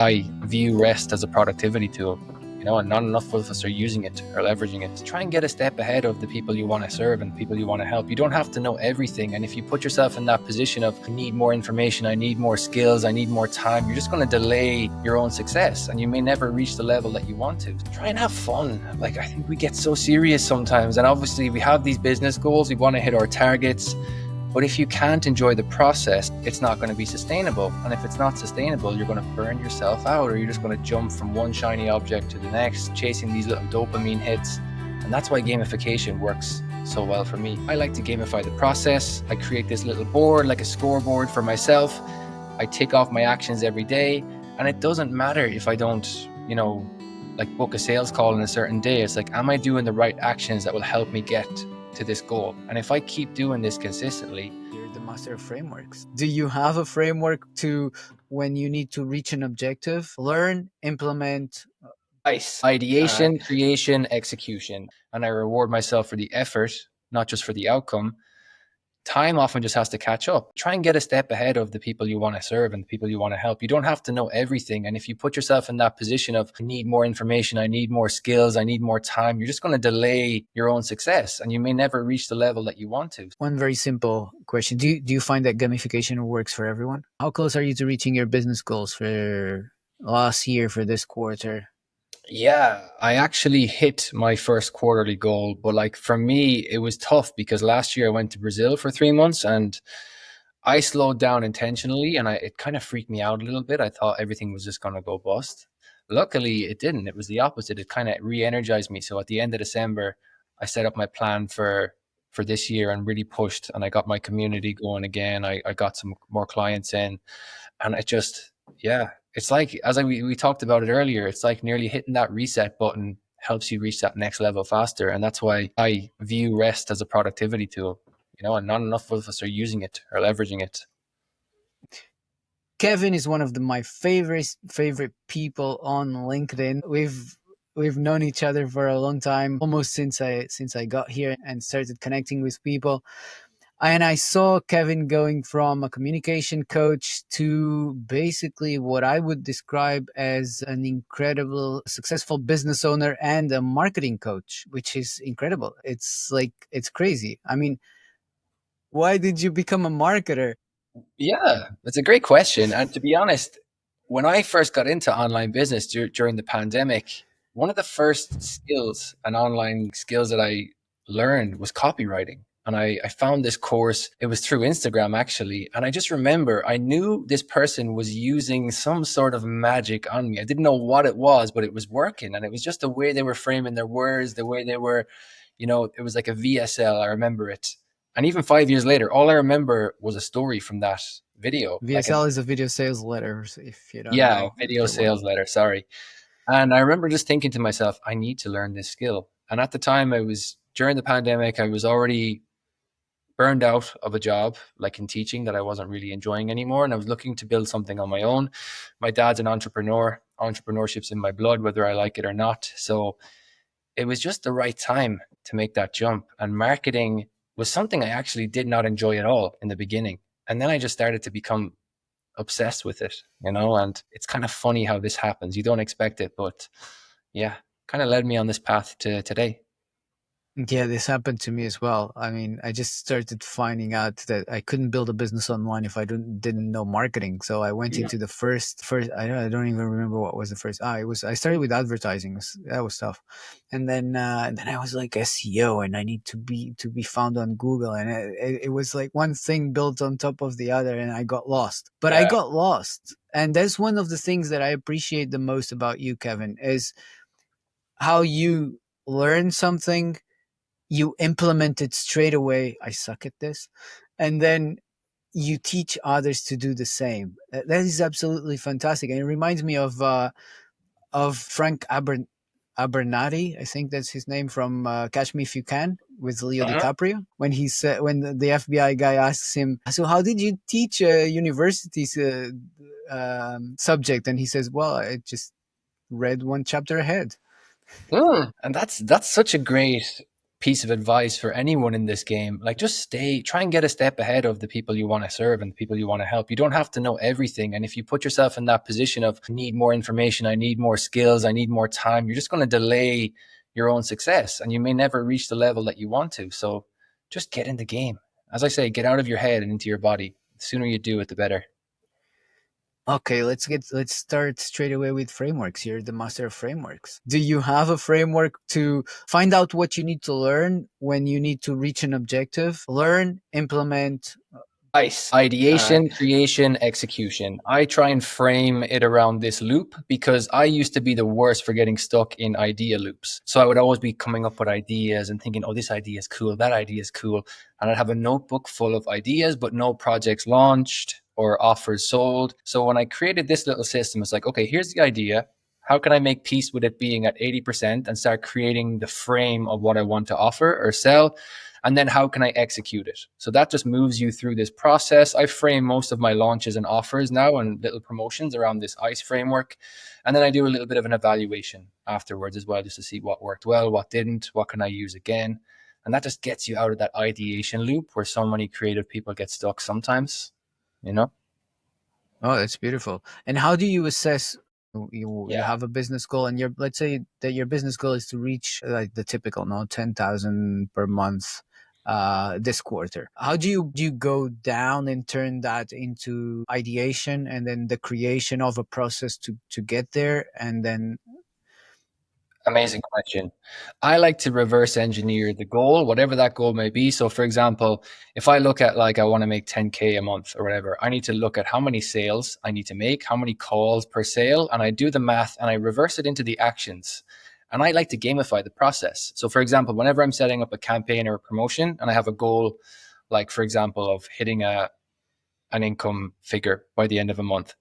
I view rest as a productivity tool, and not enough of us are using it or leveraging it. Try and get a step ahead of the people you want to serve and the people you want to help. You don't have to know everything. And if you put yourself in that position of, I need more information, I need more skills, I need more time, you're just going to delay your own success and you may never reach the level that you want to. Try and have fun. Like, I think we get so serious sometimes. And obviously we have these business goals, we want to hit our targets. But if you can't enjoy the process, it's not going to be sustainable. And if it's not sustainable, you're going to burn yourself out, or you're just going to jump from one shiny object to the next, chasing these little dopamine hits. And that's why gamification works so well for me. I like to gamify the process. I create this little board, like a scoreboard for myself. I tick off my actions every day. And it doesn't matter if I don't, like book a sales call in a certain day. It's like, am I doing the right actions that will help me get to this goal? And if I keep doing this consistently. You're the master of frameworks. Do you have a framework to, when you need to reach an objective, learn, implement? Ideation, creation, execution. And I reward myself for the effort, not just for the outcome. Time often just has to catch up. Try and get a step ahead of the people you want to serve and the people you want to help. You don't have to know everything. And if you put yourself in that position of, I need more information, I need more skills, I need more time, you're just going to delay your own success and you may never reach the level that you want to. One very simple question. Do you find that gamification works for everyone? How close are you to reaching your business goals for last year, for this quarter? Yeah, I actually hit my first quarterly goal, but like for me, it was tough because last year I went to Brazil for 3 months and I slowed down intentionally, and it kind of freaked me out a little bit. I thought everything was just going to go bust. Luckily, it didn't. It was the opposite. It kind of re-energized me. So at the end of December, I set up my plan for this year and really pushed, and I got my community going again. I got some more clients in, and it just, yeah, it's like, we talked about it earlier, it's like nearly hitting that reset button helps you reach that next level faster. And that's why I view rest as a productivity tool, and not enough of us are using it or leveraging it. Kevin is one of my favorite people on LinkedIn. We've known each other for a long time, almost since I got here and started connecting with people. And I saw Kevin going from a communication coach to basically what I would describe as an incredible, successful business owner and a marketing coach, which is incredible. It's crazy. I mean, why did you become a marketer? Yeah, that's a great question. And to be honest, when I first got into online business during the pandemic, one of the first skills and online skills that I learned was copywriting. And I found this course, it was through Instagram actually. And I just remember I knew this person was using some sort of magic on me. I didn't know what it was, but it was working. And it was just the way they were framing their words, the way they were, it was like a VSL. I remember it. And even 5 years later, all I remember was a story from that video. VSL is a video sales letter, if you don't Yeah, know video the word. sales letter. Sorry. And I remember just thinking to myself, I need to learn this skill. And at the time, during the pandemic, I was already burned out of a job, like in teaching, that I wasn't really enjoying anymore. And I was looking to build something on my own. My dad's an entrepreneur. Entrepreneurship's in my blood, whether I like it or not. So it was just the right time to make that jump. And marketing was something I actually did not enjoy at all in the beginning. And then I just started to become obsessed with it, and it's kind of funny how this happens. You don't expect it, but yeah, kind of led me on this path to today. Yeah, this happened to me as well. I mean, I just started finding out that I couldn't build a business online if I didn't know marketing. So I went into the first. I don't even remember what was the first. I started with advertising. That was tough, and then I was like SEO, and I need to be found on Google, and it was like one thing built on top of the other, and I got lost. But I Yeah. got lost, and that's one of the things that I appreciate the most about you, Kevin, is how you learn something, you implement it straight away. I suck at this. And then you teach others to do the same. That is absolutely fantastic. And it reminds me of Frank Abernathy. I think that's his name, from Catch Me If You Can with Leo Uh-huh. DiCaprio. When he said, when the FBI guy asks him, so how did you teach a university's subject? And he says, well, I just read one chapter ahead. And that's such a great piece of advice for anyone in this game, like just try and get a step ahead of the people you want to serve and the people you want to help. You don't have to know everything. And if you put yourself in that position of I need more information, I need more skills, I need more time, you're just going to delay your own success and you may never reach the level that you want to. So just get in the game. As I say, get out of your head and into your body. The sooner you do it, the better. Okay, let's start straight away with frameworks. You're the master of frameworks. Do you have a framework to find out what you need to learn when you need to reach an objective? Learn, implement. Nice. Uh, Ideation, creation, execution. I try and frame it around this loop because I used to be the worst for getting stuck in idea loops. So I would always be coming up with ideas and thinking, oh, this idea is cool, that idea is cool. And I'd have a notebook full of ideas, but no projects launched or offers sold. So when I created this little system, it's like, okay, here's the idea. How can I make peace with it being at 80% and start creating the frame of what I want to offer or sell? And then how can I execute it? So that just moves you through this process. I frame most of my launches and offers now and little promotions around this ICE framework. And then I do a little bit of an evaluation afterwards as well, just to see what worked well, what didn't, what can I use again. And that just gets you out of that ideation loop where so many creative people get stuck sometimes, you know? oh, that's beautiful. And how do you assess? You Yeah. have a business goal, and your let's say that your business goal is to reach like the typical, no, 10,000 per month this quarter. How do you go down and turn that into ideation and then the creation of a process to get there, and then Amazing question. I like to reverse engineer the goal, whatever that goal may be. So, for example, if I look at like I want to make 10K a month or whatever, I need to look at how many sales I need to make, how many calls per sale, and I do the math and I reverse it into the actions. And I like to gamify the process. So, for example, whenever I'm setting up a campaign or a promotion and I have a goal, like for example, of hitting an income figure by the end of a month,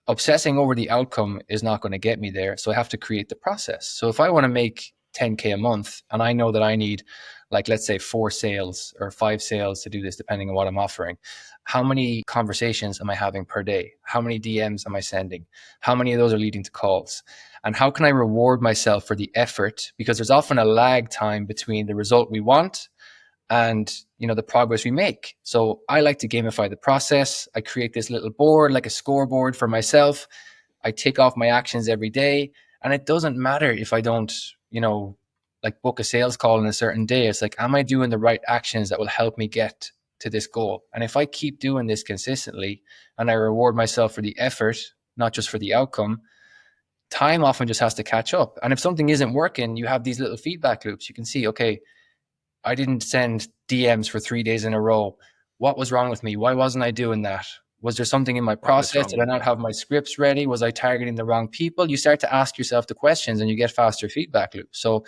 obsessing over the outcome is not going to get me there. So I have to create the process. So if I want to make 10K a month and I know that I need, like, let's say 4 sales or 5 sales to do this, depending on what I'm offering, how many conversations am I having per day? How many DMs am I sending? How many of those are leading to calls? And how can I reward myself for the effort? Because there's often a lag time between the result we want and the progress we make. So I like to gamify the process. I create this little board, like a scoreboard for myself. I tick off my actions every day, and it doesn't matter if I don't like book a sales call in a certain day. It's like, am I doing the right actions that will help me get to this goal? And if I keep doing this consistently and I reward myself for the effort, not just for the outcome, time often just has to catch up. And if something isn't working, you have these little feedback loops. You can see, okay, I didn't send DMs for 3 days in a row. What was wrong with me? Why wasn't I doing that? Was there something in my what was process? wrong Did I with not me? have my scripts ready? Was I targeting the wrong people? You start to ask yourself the questions and you get faster feedback loops. So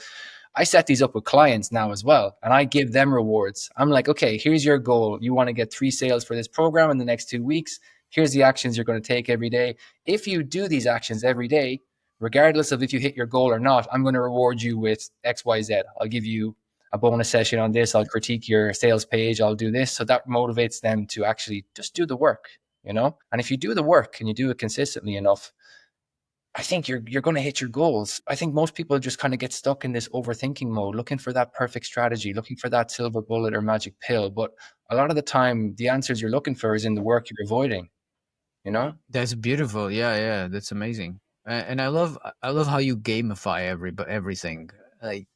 I set these up with clients now as well, and I give them rewards. I'm like, okay, here's your goal. You want to get 3 sales for this program in the next 2 weeks. Here's the actions you're going to take every day. If you do these actions every day, regardless of if you hit your goal or not, I'm going to reward you with XYZ. I'll give you a bonus session on this. I'll critique your sales page. I'll do this. So that motivates them to actually just do the work. And if you do the work and you do it consistently enough, I think you're going to hit your goals. I think most people just kind of get stuck in this overthinking mode, looking for that perfect strategy, looking for that silver bullet or magic pill. But a lot of the time, the answers you're looking for is in the work you're avoiding. You know, That's beautiful. Yeah, yeah, that's amazing. And I love how you gamify everything. Like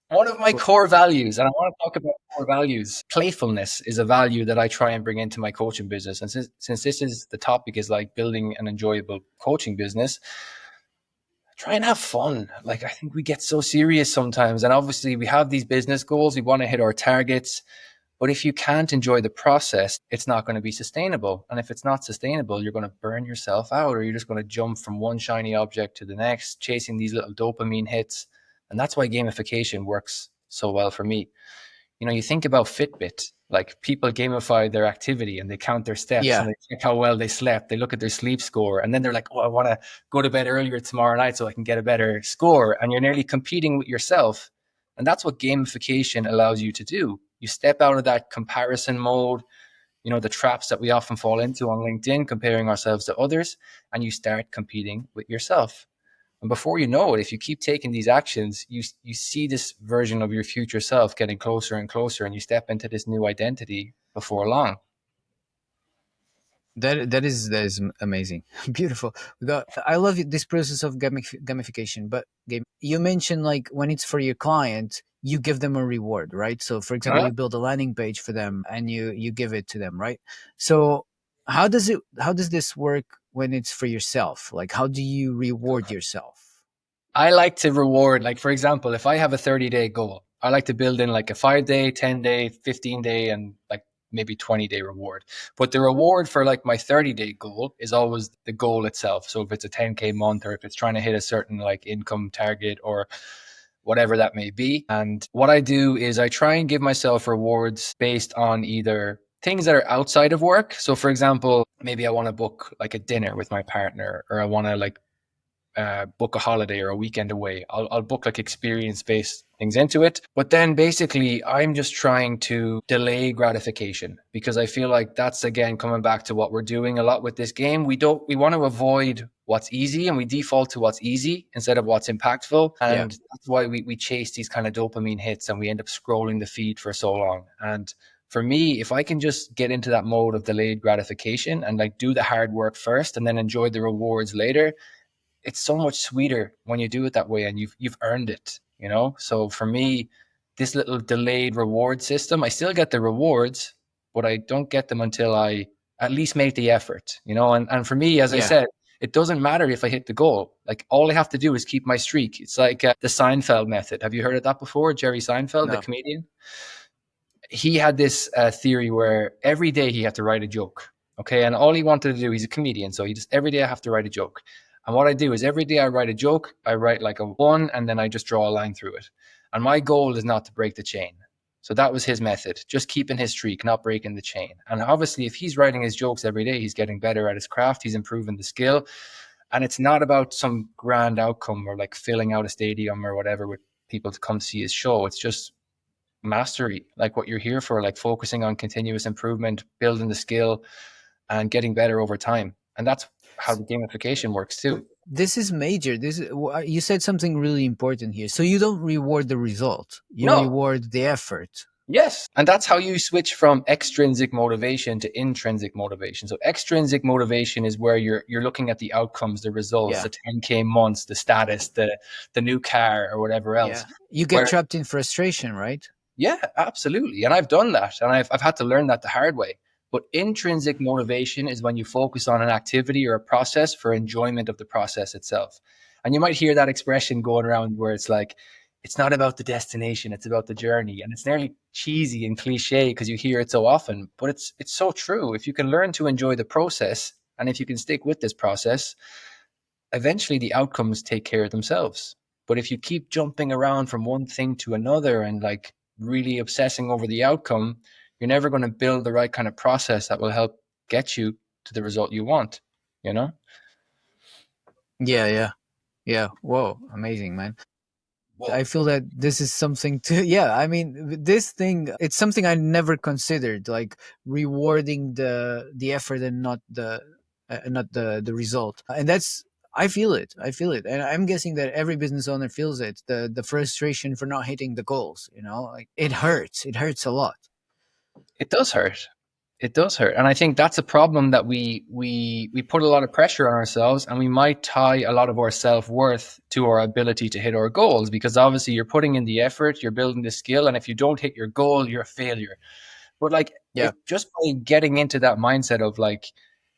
one of my for core values, and I want to talk about core values. Playfulness is a value that I try and bring into my coaching business. And since this is the topic is like building an enjoyable coaching business, try and have fun. Like, I think we get so serious sometimes. And obviously, we have these business goals, we want to hit our targets. But if you can't enjoy the process, it's not going to be sustainable. And if it's not sustainable, you're going to burn yourself out, or you're just going to jump from one shiny object to the next, chasing these little dopamine hits. And that's why gamification works so well for me. You think about Fitbit, like people gamify their activity and they count their steps yeah, and they check how well they slept. They look at their sleep score and then they're like, oh, I want to go to bed earlier tomorrow night so I can get a better score. And you're nearly competing with yourself. And that's what gamification allows you to do. You step out of that comparison mode, the traps that we often fall into on LinkedIn, comparing ourselves to others, and you start competing with yourself. And before you know it, if you keep taking these actions, you see this version of your future self getting closer and closer, and you step into this new identity before long. That is amazing, beautiful. We got. I love this process of gamification. But game, you mentioned like when it's for your client, you give them a reward, right? So, for example, Uh-huh. you build a landing page for them and you give it to them, right? So, how does this work when it's for yourself? Like, how do you reward yourself? I like to reward, like, for example, if I have a 30-day goal, I like to build in like a 5-day, 10-day, 15-day, and like maybe 20-day reward. But the reward for like my 30-day goal is always the goal itself. So if it's a 10K month, or if it's trying to hit a certain like income target or whatever that may be. And what I do is I try and give myself rewards based on either things that are outside of work. So for example, maybe I want to book like a dinner with my partner, or I want to like book a holiday or a weekend away. I'll book like experience based things into it. But then basically, I'm just trying to delay gratification, because I feel like that's again coming back to what we're doing a lot with this game. We want to avoid what's easy, and we default to what's easy instead of what's impactful. Yeah, And that's why we chase these kind of dopamine hits, and we end up scrolling the feed for so long. And for me, if I can just get into that mode of delayed gratification and like do the hard work first and then enjoy the rewards later, it's so much sweeter when you do it that way, and you've earned it, you know. So for me, this little delayed reward system, I still get the rewards, but I don't get them until I at least make the effort, you know. And for me, as I yeah. said, it doesn't matter if I hit the goal. Like, all I have to do is keep my streak. It's like the Seinfeld method. Have you heard of that before? Jerry Seinfeld, the No, comedian. He had this theory where every day he had to write a joke. Okay. And all he wanted to do, he's a comedian. So he just, every day I have to write a joke. And what I do is every day I write a joke, I write like a one, and then I just draw a line through it. And my goal is not to break the chain. So that was his method, just keeping his streak, not breaking the chain. And obviously, if he's writing his jokes every day, he's getting better at his craft, he's improving the skill. And it's not about some grand outcome or like filling out a stadium or whatever with people to come see his show. It's just mastery, like what you're here for, like focusing on continuous improvement, building the skill, and getting better over time. And that's how the gamification works too. this is major. You said something really important here. So you don't reward the result; you No, reward the effort. yes. And that's how you switch from extrinsic motivation to intrinsic motivation. So extrinsic motivation is where you're looking at the outcomes, the results, Yeah, the 10K months, the status, the new car or whatever else. yeah. You get Where trapped in frustration, right? Yeah, absolutely. And I've done that, and I've had to learn that the hard way. But intrinsic motivation is when you focus on an activity or a process for enjoyment of the process itself. And you might hear that expression going around where it's like, it's not about the destination, it's about the journey. And it's nearly cheesy and cliche because you hear it so often, but it's so true. If you can learn to enjoy the process, and if you can stick with this process, eventually the outcomes take care of themselves. But if you keep jumping around from one thing to another and like really obsessing over the outcome, you're never going to build the right kind of process that will help get you to the result you want, you know? Yeah, yeah, yeah. Whoa, amazing, man. I Whoa. feel that this is something to, yeah, I mean, this thing, it's something I never considered, like rewarding the effort and not the result. And that's, I feel it. And I'm guessing that every business owner feels it, the frustration for not hitting the goals, like it hurts a lot. It does hurt. It does hurt. And I think that's a problem, that we put a lot of pressure on ourselves, and we might tie a lot of our self-worth to our ability to hit our goals, because obviously you're putting in the effort, you're building the skill, and if you don't hit your goal, you're a failure. But like, Yeah, if just by getting into that mindset of like,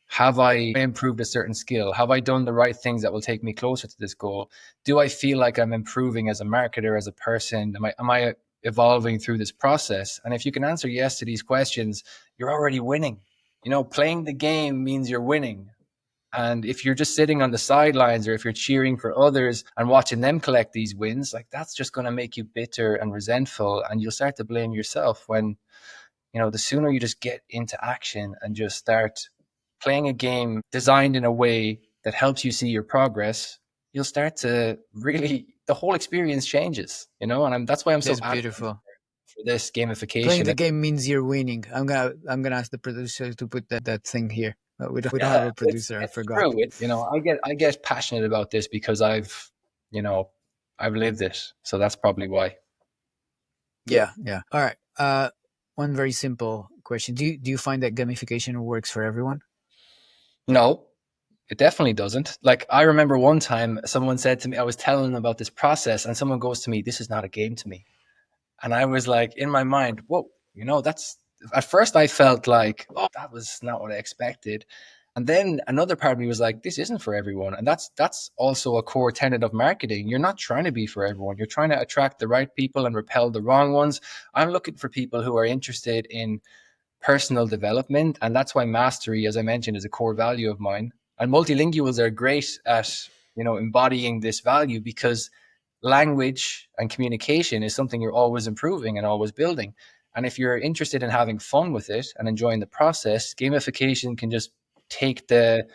have I improved a certain skill? Have I done the right things that will take me closer to this goal? Do I feel like I'm improving as a marketer, as a person? Am I evolving through this process? And if you can answer yes to these questions, you're already winning. You know, playing the game means you're winning. And if you're just sitting on the sidelines, or if you're cheering for others and watching them collect these wins, like, that's just going to make you bitter and resentful, and you'll start to blame yourself. When, the sooner you just get into action and just start playing a game designed in a way that helps you see your progress, you'll start to really, the whole experience changes, and that's why I'm so that's adamant beautiful. for this Playing gamification. the game means you're winning. I'm gonna ask the producer to put that thing here. We don't have Yeah, a producer. I it's forgot. true. I get passionate about this because you know, I've lived it. So that's probably why. Yeah, yeah. All right. One very simple question: Do you find that gamification works for everyone? No, it definitely doesn't. Like I remember one time someone said to me, I was telling them about this process, and someone goes to me, "This is not a game to me." And I was like, in my mind, whoa, that's at first I felt like, oh, that was not what I expected. And then another part of me was like, this isn't for everyone. And that's also a core tenet of marketing. You're not trying to be for everyone. You're trying to attract the right people and repel the wrong ones. I'm looking for people who are interested in personal development. And that's why mastery, as I mentioned, is a core value of mine. And multilinguals are great at, embodying this value because language and communication is something you're always improving and always building. And if you're interested in having fun with it and enjoying the process, gamification can just take the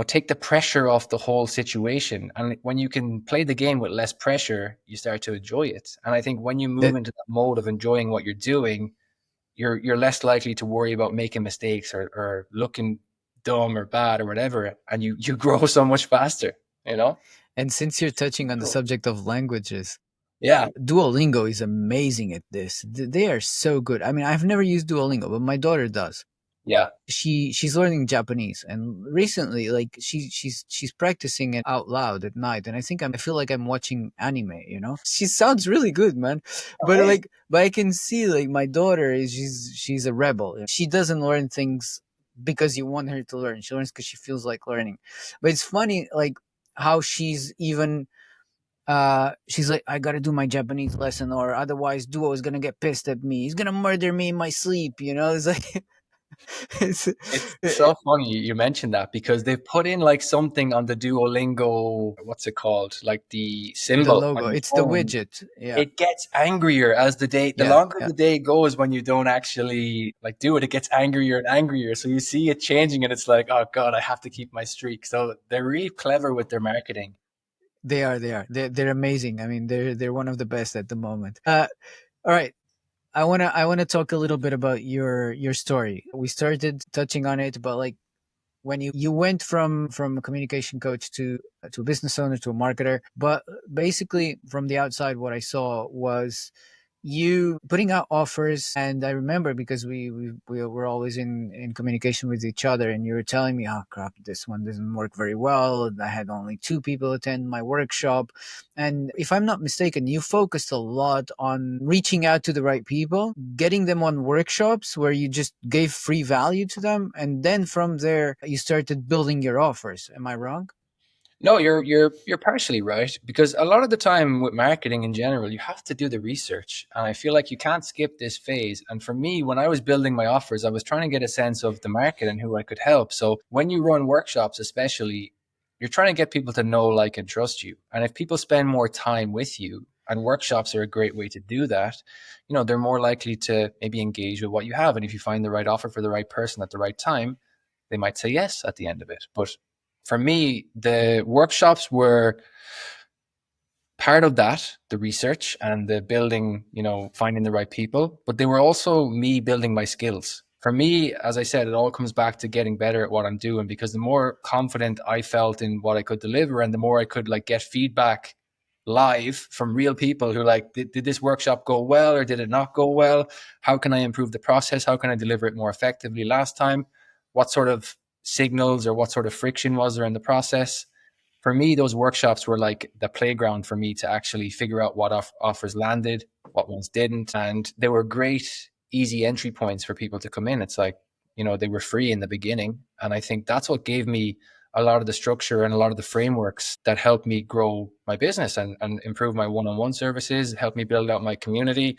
take the pressure off the whole situation. And when you can play the game with less pressure, you start to enjoy it. And I think when you move That into that mode of enjoying what you're doing, you're less likely to worry about making mistakes or looking dumb or bad or whatever, and you grow so much faster. You know? and since you're touching on the Cool. subject of languages, Yeah, Duolingo is amazing at this. They are so good. I mean, I've never used Duolingo, but my daughter does. yeah. She's learning Japanese, and recently, like she's practicing it out loud at night, and I feel like I'm watching anime. She sounds really good, man. Amazing. But I can see like my daughter is she's a rebel. She doesn't learn things because you want her to learn. She learns because she feels like learning. But it's funny, like how she's like, I gotta do my Japanese lesson, or otherwise Duo is gonna get pissed at me. He's gonna murder me in my sleep. It's like it's It's so funny you mentioned that because they've put in like something on the Duolingo, what's it called? Like the the symbol logo. on your It's the phone. widget. Yeah, It gets angrier as the yeah, longer yeah. the day goes when you don't actually like do it, it gets angrier and angrier. So you see it changing and it's like, oh God, I have to keep my streak. So they're really clever with their marketing. They are. They are. They're amazing. I mean, they're one of the best at the moment. All right. I wanna talk a little bit about your story. We started touching on it, but like when you went from a communication coach to a business owner to a marketer, but basically from the outside what I saw was you putting out offers. And I remember because we were always in communication with each other, and you were telling me, oh crap, this one doesn't work very well. I had only two people attend my workshop. And if I'm not mistaken, you focused a lot on reaching out to the right people, getting them on workshops where you just gave free value to them, and then from there you started building your offers. Am I wrong? No, you're partially right because a lot of the time with marketing in general, you have to do the research, and I feel like you can't skip this phase. And for me, when I was building my offers, I was trying to get a sense of the market and who I could help. So when you run workshops, especially, you're trying to get people to know, like, and trust you. And if people spend more time with you, and workshops are a great way to do that, they're more likely to maybe engage with what you have. And if you find the right offer for the right person at the right time, they might say yes at the end of it. But for me, the workshops were part of that, the research and the building, finding the right people, but they were also me building my skills. For me, as I said, it all comes back to getting better at what I'm doing because the more confident I felt in what I could deliver and the more I could like get feedback live from real people who like, did this workshop go well or did it not go well? How can I improve the process? How can I deliver it more effectively last time? What sort of signals or what sort of friction was there in the process? For me, those workshops were like the playground for me to actually figure out what offers landed, what ones didn't. And they were great, easy entry points for people to come in. It's like, they were free in the beginning. And I think that's what gave me a lot of the structure and a lot of the frameworks that helped me grow my business and improve my one-on-one services, help me build out my community.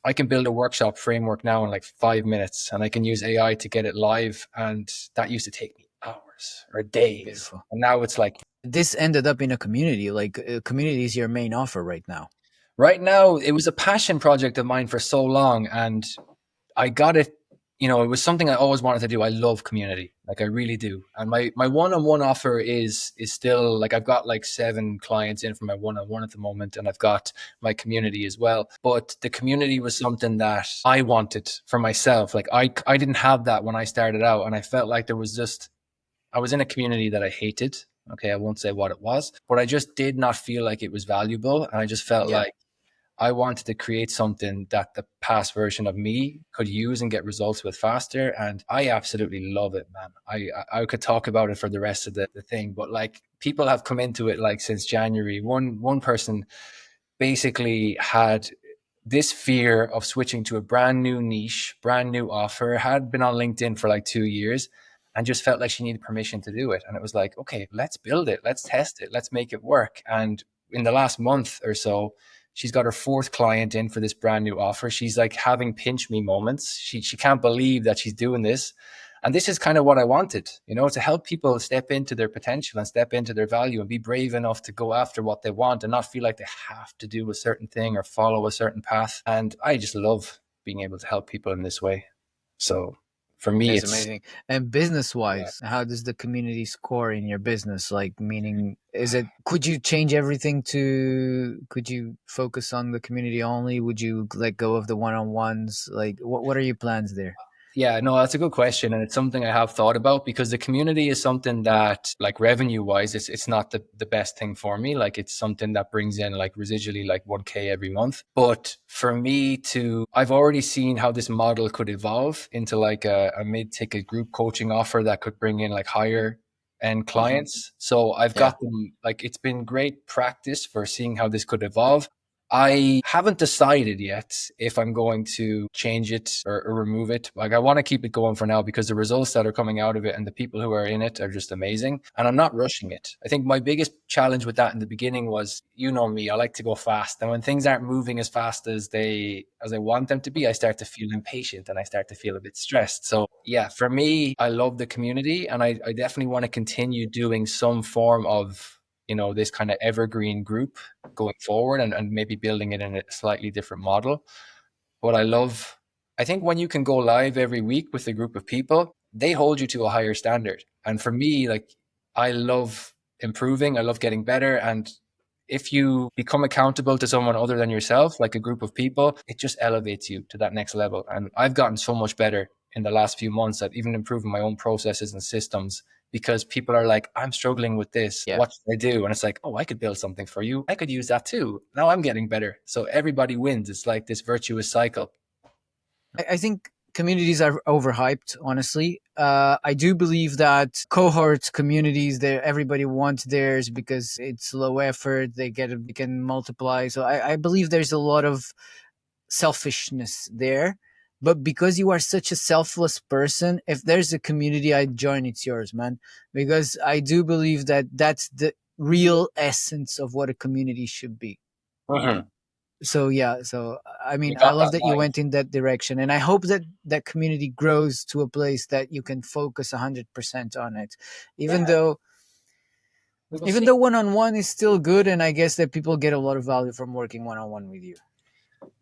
I can build a workshop framework now in like 5 minutes and I can use AI to get it live. And that used to take me hours or days. Beautiful. And now it's like This ended up in a community. Like, community is your main offer right now. right now, it was a passion project of mine for so long. And I got it, it was something I always wanted to do. I love community, like I really do. And my one-on-one offer is still like I've got like 7 clients in for my one-on-one at the moment, and I've got my community as well. But the community was something that I wanted for myself. Like I didn't have that when I started out, and I felt like there was just I was in a community that I hated. Okay, I won't say what it was, but I just did not feel like it was valuable, and I just felt Yeah. like I wanted to create something that the past version of me could use and get results with faster. And I absolutely love it, man. I could talk about it for the rest of the thing, but like people have come into it like since January. One person basically had this fear of switching to a brand new niche, brand new offer, had been on LinkedIn for like 2 years and just felt like she needed permission to do it. And it was like, okay, let's build it, let's test it, let's make it work. And in the last month or so, she's got her 4th client in for this brand new offer. She's like having pinch me moments. She can't believe that she's doing this. And this is kind of what I wanted, to help people step into their potential and step into their value and be brave enough to go after what they want and not feel like they have to do a certain thing or follow a certain path. And I just love being able to help people in this way. So for me, That's it's, amazing. And business yeah. wise, how does the community score in your business? Like, meaning, is it, could you change everything could you focus on the community only? Would you let go of the one on ones? Like, what are your plans there? Yeah, no, that's a good question, and it's something I have thought about because the community is something that, like revenue wise, it's not the best thing for me. Like it's something that brings in like residually like 1K every month. But for me to, I've already seen how this model could evolve into like a mid-ticket group coaching offer that could bring in like higher end clients. So I've Yeah. got them like it's been great practice for seeing how this could evolve. I haven't decided yet if I'm going to change it or remove it. Like I want to keep it going for now because the results that are coming out of it and the people who are in it are just amazing. And I'm not rushing it. I think my biggest challenge with that in the beginning was, me, I like to go fast. And when things aren't moving as fast as I want them to be, I start to feel impatient and I start to feel a bit stressed. So yeah, for me, I love the community and I definitely want to continue doing some form of, this kind of evergreen group going forward and maybe building it in a slightly different model. But I think when you can go live every week with a group of people, they hold you to a higher standard. And for me, like, I love improving, I love getting better. And if you become accountable to someone other than yourself, like a group of people, it just elevates you to that next level. And I've gotten so much better in the last few months at even improving my own processes and systems because people are like, I'm struggling with this. Yeah. What should I do? And it's like, oh, I could build something for you. I could use that too. Now I'm getting better. So everybody wins. It's like this virtuous cycle. I think communities are overhyped, honestly. I do believe that cohorts, communities, there everybody wants theirs because it's low effort. They can multiply. So I believe there's a lot of selfishness there. But because you are such a selfless person, if there's a community I join, it's yours, man. Because I do believe that that's the real essence of what a community should be. Mhm. So yeah, so I You mean, I got love that that you mind. went in that direction, and I hope that that community grows to a place that you can focus 100% on it, even Yeah, though we will even see. though one on one is still good, and I guess that people get a lot of value from working one on one with you.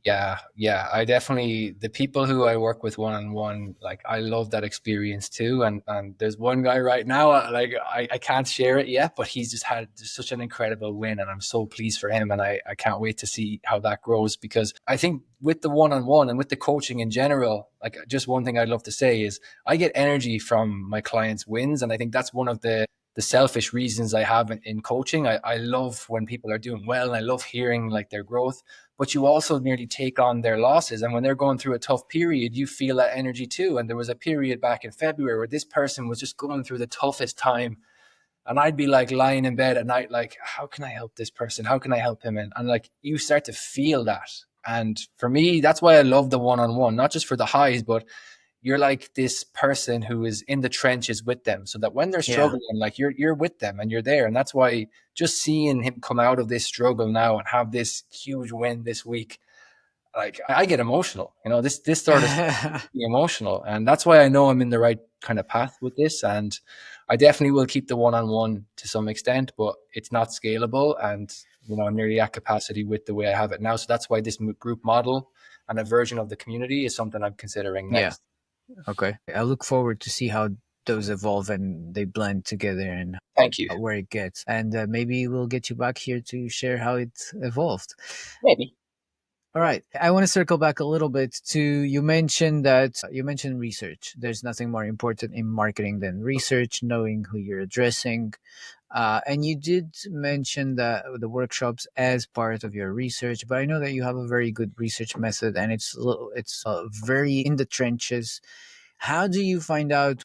Yeah, yeah. I definitely the people who I work with one on one, like I love that experience too. And there's one guy right now, like I can't share it yet, but he's just had such an incredible win, and I'm so pleased for him. And I can't wait to see how that grows because I think with the one on one and with the coaching in general, like just one thing I'd love to say is I get energy from my clients' wins, and I think that's one of the selfish reasons I have in coaching. I love when people are doing well and I love hearing like their growth, but you also nearly take on their losses. And when they're going through a tough period, you feel that energy too. And there was a period back in February where this person was just going through the toughest time. And I'd be like lying in bed at night, like, how can I help this person? How can I help him? And like, you start to feel that. And for me, that's why I love the one on one, not just for the highs, but you're like this person who is in the trenches with them so that when they're Yeah. struggling like you're with them and you're there. And that's why just seeing him come out of this struggle now and have this huge win this week, like I get emotional, this sort of stuff makes me emotional. And that's why I know I'm in the right kind of path with this. And I definitely will keep the one-on-one to some extent, but it's not scalable. And I'm nearly at capacity with the way I have it now. So that's why this group model and a version of the community is something I'm considering Yeah. next. Okay. I look forward to see how those evolve and they blend together and Thank you. where it gets. And maybe we'll get you back here to share how it evolved. Maybe. All right. I want to circle back a little bit to you mentioned that you mentioned research. There's nothing more important in marketing than research, knowing who you're addressing. And you did mention that the workshops as part of your research, but I know that you have a very good research method and it's very in the trenches. How do you find out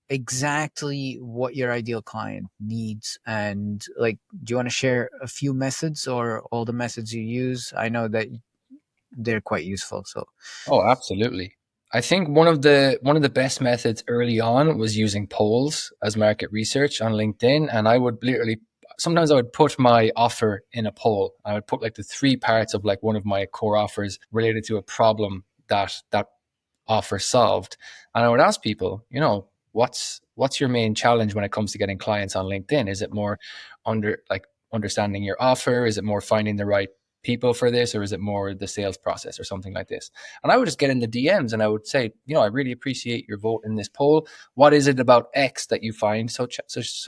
exactly what your ideal client needs? And like, do you want to share a few methods or all the methods you use? I know that they're quite useful. So Oh, absolutely. I think one of the best methods early on was using polls as market research on LinkedIn, and I would literally sometimes I would put my offer in a poll. I would put like the three parts of like one of my core offers related to a problem that offer solved. And I would ask people, what's your main challenge when it comes to getting clients on LinkedIn? Is it more understanding your offer? Is it more finding the right people for this, or is it more the sales process or something like this? And I would just get in the DMs and I would say, I really appreciate your vote in this poll. What is it about X that you find so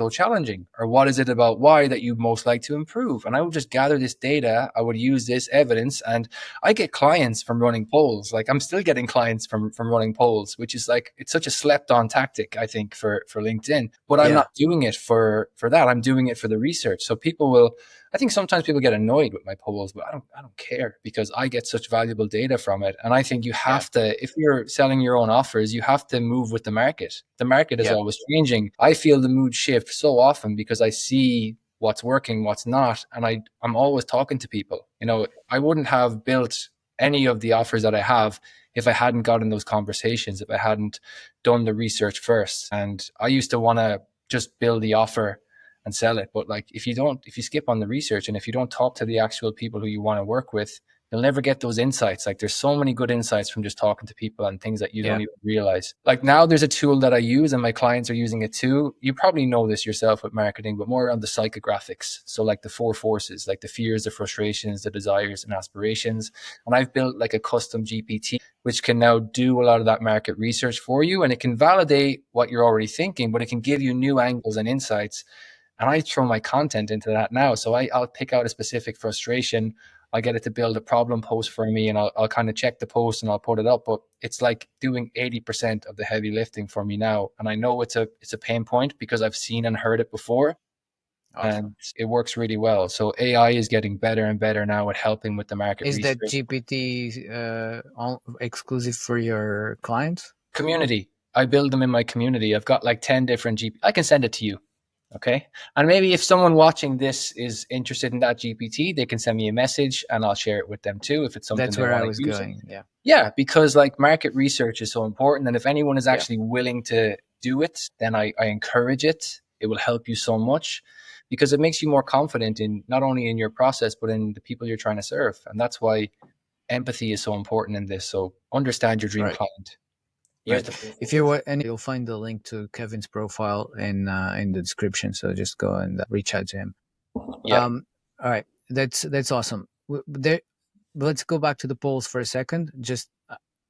challenging, or what is it about Y that you most like to improve? And I would just gather this data. I would use this evidence, and I get clients from running polls. Like I'm still getting clients from running polls, which is like it's such a slept on tactic, I think, for LinkedIn. But I'm yeah, not doing it for that. I'm doing it for the research. So people will I think sometimes people get annoyed with my polls, but I don't care because I get such valuable data from it. And I think you yeah, have to, if you're selling your own offers, you have to move with the market. The market is yeah, always changing. I feel the mood shift so often because I see what's working, what's not, and I'm always talking to people. I wouldn't have built any of the offers that I have if I hadn't gotten those conversations, if I hadn't done the research first. And I used to want to just build the offer and sell it. But like if you skip on the research and if you don't talk to the actual people who you want to work with, you'll never get those insights. Like there's so many good insights from just talking to people and things that you don't yeah. even realize. Like now there's a tool that I use and my clients are using it too. You probably know this yourself with marketing, but more around the psychographics. So like the four forces, like the fears, the frustrations, the desires and aspirations. And I've built like a custom GPT which can now do a lot of that market research for you, and it can validate what you're already thinking, but it can give you new angles and insights, and I throw my content into that now. So I'll pick out a specific frustration. I'll get it to build a problem post for me, and I'll kind of check the post and I'll put it up. But it's like doing 80% of the heavy lifting for me now. And I know it's a pain point because I've seen and heard it before, and Awesome. it works really well. So AI is getting better and better now at helping with the market Is that research. GPT exclusive for your clients? Community. I build them in my community. I've got like 10 different GP. I can send it to you. Okay. And maybe if someone watching this is interested in that GPT, they can send me a message and I'll share it with them too if it's something That's they where I want to was use. going. Yeah, Yeah, because like market research is so important. And if anyone is yeah, actually willing to do it, then I encourage it. It will help you so much because it makes you more confident in not only in your process, but in the people you're trying to serve. And that's why empathy is so important in this. So understand your dream right. client. Use Right. the four If you're forces. and you'll find the link to Kevin's profile in the description. So just go and reach out to him. Yeah. All right. That's awesome. There. Let's go back to the polls for a second. Just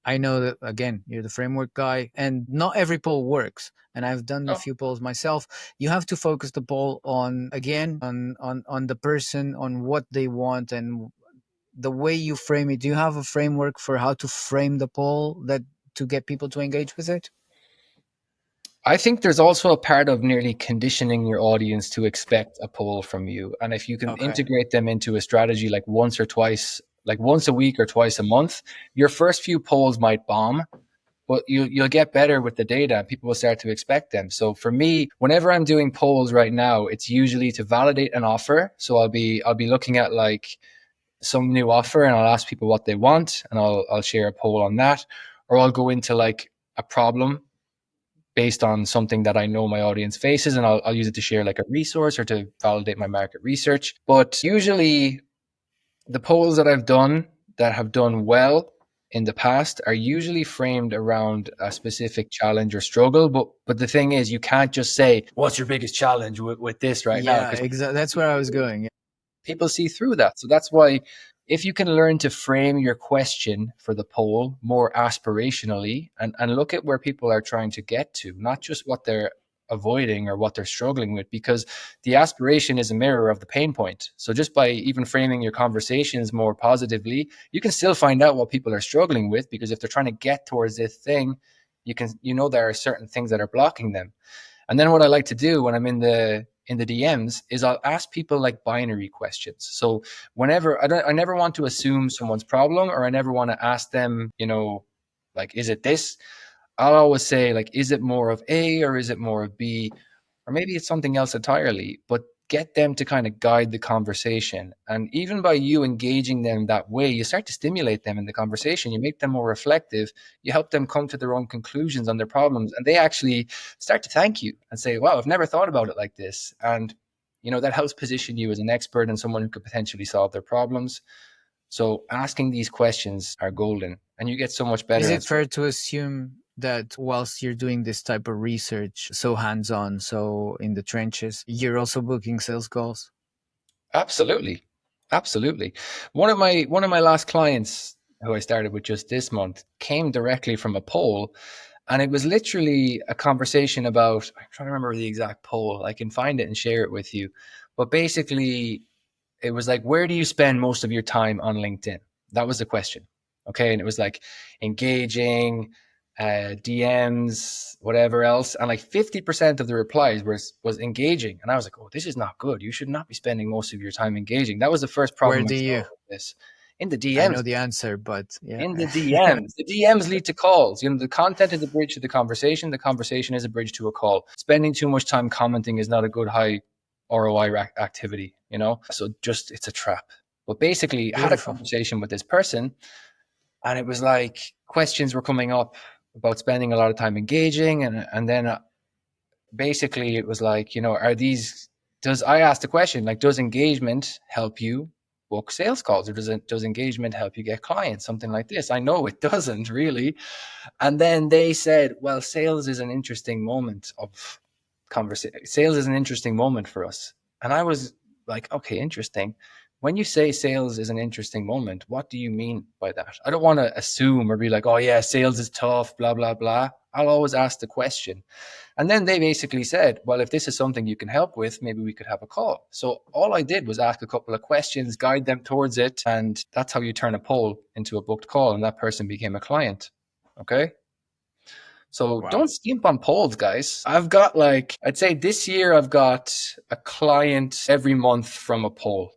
I know that again, you're the framework guy, and not every poll works. And I've done a Oh, few polls myself. You have to focus the poll on again on the person, on what they want, and the way you frame it. Do you have a framework for how to frame the poll that to get people to engage with it? I think there's also a part of nearly conditioning your audience to expect a poll from you. And if you can Okay. integrate them into a strategy like once or twice, like once a week or twice a month, your first few polls might bomb, but you'll get better with the data and people will start to expect them. So for me, whenever I'm doing polls right now, it's usually to validate an offer. So I'll be looking at like some new offer and I'll ask people what they want and I'll share a poll on that. Or I'll go into like a problem based on something that I know my audience faces, and I'll use it to share like a resource or to validate my market research. But usually, the polls that I've done that have done well in the past are usually framed around a specific challenge or struggle. But the thing is, you can't just say, "What's your biggest challenge with this right now?" Yeah, Because exactly. That's where I was going. people see through that. So that's why if you can learn to frame your question for the poll more aspirationally, and look at where people are trying to get to, not just what they're avoiding or what they're struggling with, because the aspiration is a mirror of the pain point. So just by even framing your conversations more positively, you can still find out what people are struggling with, because if they're trying to get towards this thing, there are certain things that are blocking them. And then what I like to do when I'm in the DMs is I'll ask people like binary questions. So whenever I never want to assume someone's problem, or I never want to ask them, like, is it this? I'll always say, like, is it more of A or is it more of B? Or maybe it's something else entirely, but get them to kind of guide the conversation. And even by you engaging them that way, you start to stimulate them in the conversation. You make them more reflective. You help them come to their own conclusions on their problems. And they actually start to thank you and say, wow, I've never thought about it like this. And, that helps position you as an expert and someone who could potentially solve their problems. So asking these questions are golden, and you get so much Is better it as well. fair to assume that whilst you're doing this type of research, so hands on, so in the trenches, you're also booking sales calls? Absolutely. Absolutely. One of my last clients who I started with just this month came directly from a poll, and it was literally a conversation about, I'm trying to remember the exact poll. I can find it and share it with you. But basically, it was like, where do you spend most of your time on LinkedIn? That was the question. Okay. And it was like engaging, DMs, whatever else. And like 50% of the replies was engaging. And I was like, oh, this is not good. You should not be spending most of your time engaging. That was the first Where problem I do saw you? with this. In the I know DMs, the answer, but yeah. in the DMs. The DMs lead to calls. The content is a bridge to the conversation. The conversation is a bridge to a call. Spending too much time commenting is not a good high ROI activity, So just, it's a trap. But basically, I had a Beautiful. conversation with this person, and it was like questions were coming up about spending a lot of time engaging, and then basically it was like, are these, does, I asked the question, like, does engagement help you book sales calls, or does engagement help you get clients, something like this? I know it doesn't really. And then they said, well, sales is an interesting moment of conversation. Sales is an interesting moment for us. And I was like, okay, interesting. When you say sales is an interesting moment, what do you mean by that? I don't want to assume or be like, oh yeah, sales is tough, blah, blah, blah. I'll always ask the question. And then they basically said, well, if this is something you can help with, maybe we could have a call. So all I did was ask a couple of questions, guide them towards it. And that's how you turn a poll into a booked call. And that person became a client. Okay. So Wow. don't skimp on polls, guys. I've got, like, I'd say this year I've got a client every month from a poll,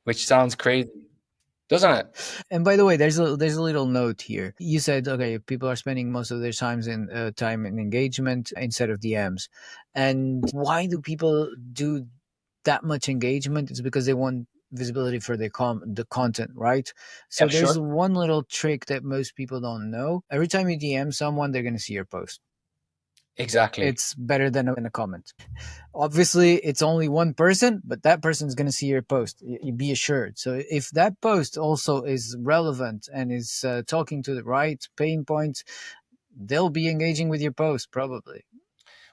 which sounds crazy, doesn't it? And by the way, there's a little note here. You said, okay, people are spending most of their time in engagement instead of DMs. And why do people do that much engagement? It's because they want visibility for the content, right? Yeah, So there's sure. one little trick that most people don't know. Every time you DM someone, they're going to see your post. Exactly. It's better than a comment. Obviously, it's only one person, but that person is going to see your post. You be assured. So if that post also is relevant and is talking to the right pain points, they'll be engaging with your post probably.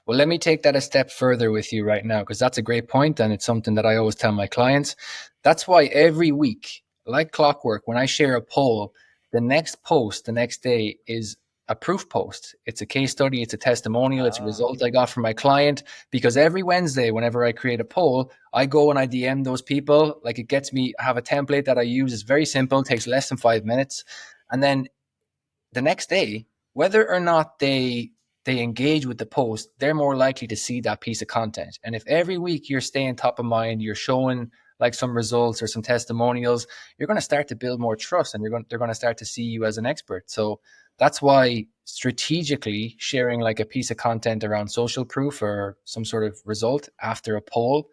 Well, let me take that a step further with you right now, because that's a great point, and it's something that I always tell my clients. That's why every week, like clockwork, when I share a poll, the next post the next day is a proof post. It's a case study, it's a testimonial, it's a Ah, result I got from my client. Because every Wednesday, whenever I create a poll, I go and I DM those people. Like, it gets me, I have a template that I use. It's very simple, takes less than 5 minutes. And then the next day, whether or not they engage with the post, they're more likely to see that piece of content. And if every week you're staying top of mind, you're showing like some results or some testimonials, you're going to start to build more trust, and they're going to start to see you as an expert. So that's why strategically sharing like a piece of content around social proof or some sort of result after a poll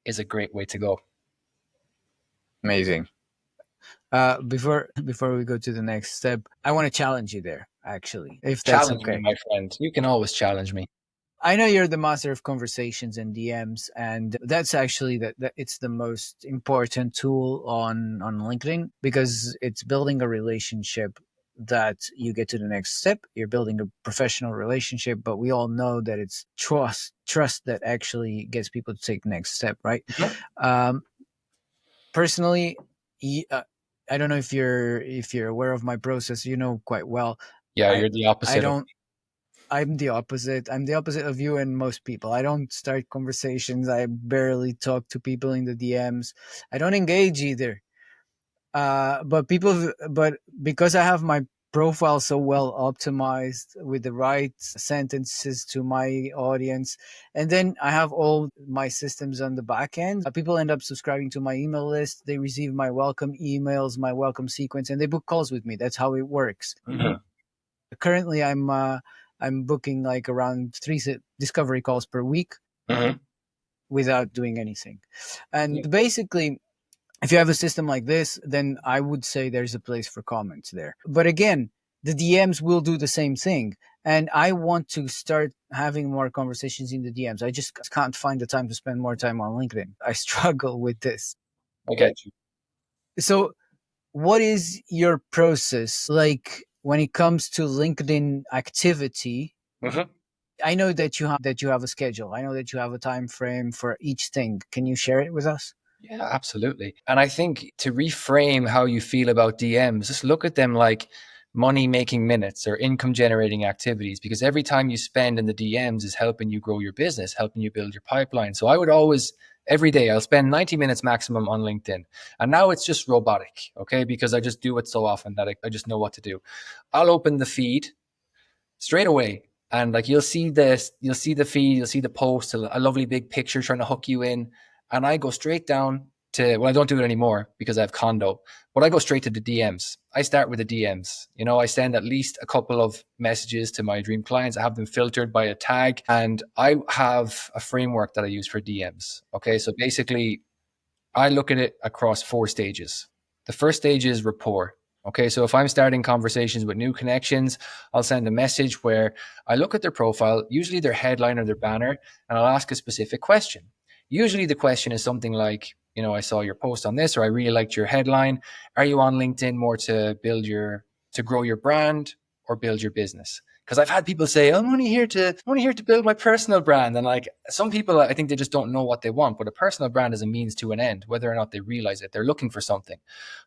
is a great way to go. amazing. Before we go to the next step, I want to challenge you there, actually, if that's Challenge me, okay. my friend. You can always challenge me. I know you're the master of conversations and DMs, and that's actually that it's the most important tool on LinkedIn, because it's building a relationship that you get to the next step. You're building a professional relationship, but we all know that it's trust that actually gets people to take the next step, right? Mhm. Um, Personally, y- uh, I don't know if you're aware of my process. You know quite well. Yeah, I you're the I opposite of don't. I'm the opposite. I'm the opposite of you and most people. I don't start conversations. I barely talk to people in the DMs. I don't engage either. But because I have my profile so well optimized with the right sentences to my audience, and then I have all my systems on the back end, people end up subscribing to my email list. They receive my welcome emails, my welcome sequence, and they book calls with me. That's how it works. me. Currently, I'm booking like around three discovery calls per week Hmm. without doing anything, and basically if you have a system like this, then I would say there's a place for comments there. But again, the DMs will do the same thing. And I want to start having more conversations in the DMs. I just can't find the time to spend more time on LinkedIn. I struggle with this. I get you. So, what is your process like when it comes to LinkedIn activity? Hmm. I know that you have a schedule. I know that you have a time frame for each thing. Can you share it with us? Yeah, absolutely. And I think to reframe how you feel about DMs, just look at them like money making minutes or income generating activities, because every time you spend in the DMs is helping you grow your business, helping you build your pipeline. So I would always, every day, I'll spend 90 minutes maximum on LinkedIn. And now it's just robotic, okay? Because I just do it so often that I just know what to do. I'll open the feed straight away. And like you'll see this, you'll see the feed, you'll see the post, a lovely big picture trying to hook you in. And I go straight down to, well, I don't do it anymore because I have condo, but I go straight to the DMs. I start with the DMs. You know, I send at least a couple of messages to my dream clients. I have them filtered by a tag, and I have a framework that I use for DMs. Okay. So basically, I look at it across four stages. The first stage is rapport. Okay, so if I'm starting conversations with new connections, I'll send a message where I look at their profile, usually their headline or their banner, and I'll ask a specific question. Usually the question is something like, you know, I saw your post on this, or I really liked your headline. Are you on LinkedIn more to grow your brand or build your business? Because I've had people say, I'm only here to build my personal brand. And like some people, I think they just don't know what they want, but a personal brand is a means to an end, whether or not they realize it. They're looking for something.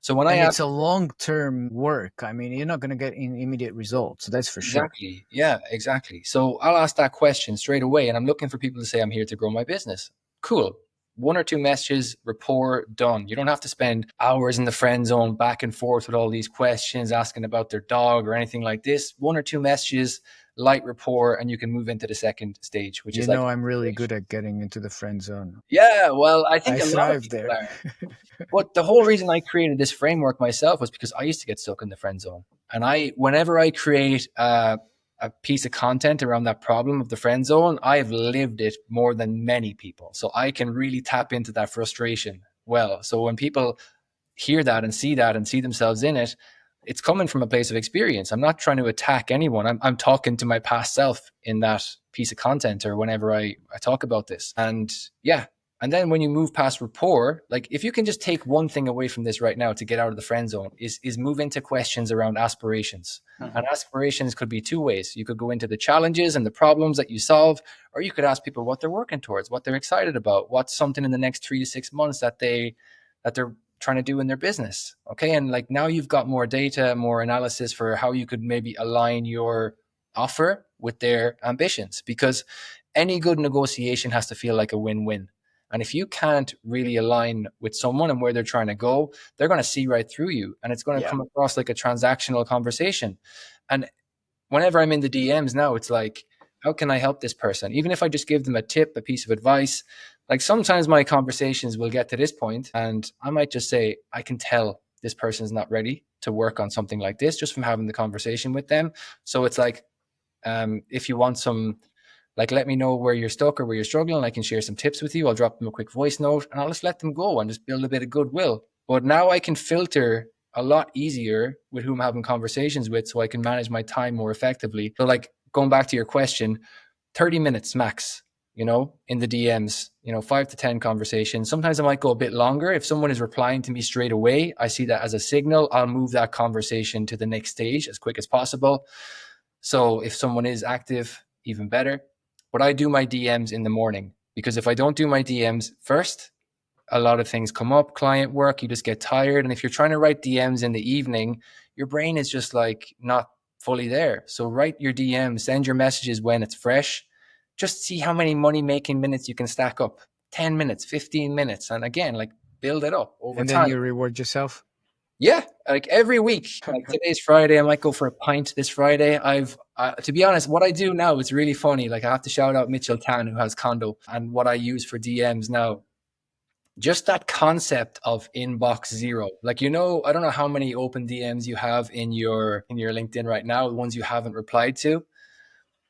So when I And ask, it's a long term work. I mean, you're not going to get immediate results. That's for sure. exactly. Yeah, exactly. So I'll ask that question straight away. And I'm looking for people to say, I'm here to grow my business. Cool. One or two messages, rapport, done. You don't have to spend hours in the friend zone back and forth with all these questions, asking about their dog or anything like this. One or two messages, light rapport, and you can move into the second stage, which You is like know, I'm really collaboration. good at getting into the friend zone. Yeah, well, I think I a lot of thrive people there. are. But the whole reason I created this framework myself was because I used to get stuck in the friend zone. And whenever I create a piece of content around that problem of the friend zone, I've lived it more than many people. So I can really tap into that frustration well. So when people hear that and see themselves in it, it's coming from a place of experience. I'm not trying to attack anyone. I'm talking to my past self in that piece of content or whenever I talk about this. And yeah. And then when you move past rapport, like if you can just take one thing away from this right now to get out of the friend zone is move into questions around aspirations. And aspirations could be two ways. You could go into the challenges and the problems that you solve, or you could ask people what they're working towards, what they're excited about, what's something in the next 3 to 6 months that they're trying to do in their business. Okay. And like now you've got more data, more analysis for how you could maybe align your offer with their ambitions, because any good negotiation has to feel like a win-win. And if you can't really align with someone and where they're trying to go, they're going to see right through you and it's going to Yeah. come across like a transactional conversation. And whenever I'm in the DMs now, it's like, how can I help this person? Even if I just give them a tip, a piece of advice, like sometimes my conversations will get to this point and I might just say, I can tell this person's not ready to work on something like this just from having the conversation with them. So it's like, if you want some, like, let me know where you're stuck or where you're struggling. I can share some tips with you. I'll drop them a quick voice note and I'll just let them go and just build a bit of goodwill. But now I can filter a lot easier with whom I'm having conversations with so I can manage my time more effectively. So, like, going back to your question, 30 minutes max, in the DMs, 5 to 10 conversations. Sometimes I might go a bit longer. If someone is replying to me straight away, I see that as a signal. I'll move that conversation to the next stage as quick as possible. So if someone is active, even better. But I do my DMs in the morning because if I don't do my DMs first, a lot of things come up, client work, you just get tired. And if you're trying to write DMs in the evening, your brain is just like not fully there. So write your DMs, send your messages when it's fresh. Just see how many money making minutes you can stack up. 10 minutes, 15 minutes. And again, like build it up over And then time. you reward yourself. Yeah, like every week. Like today's Friday, I might go for a pint this Friday. To be honest, what I do now is really funny. Like I have to shout out Mitchell Tan, who has Condo, and what I use for DMs now. Just that concept of inbox zero. Like, I don't know how many open DMs you have in your LinkedIn right now, the ones you haven't replied to.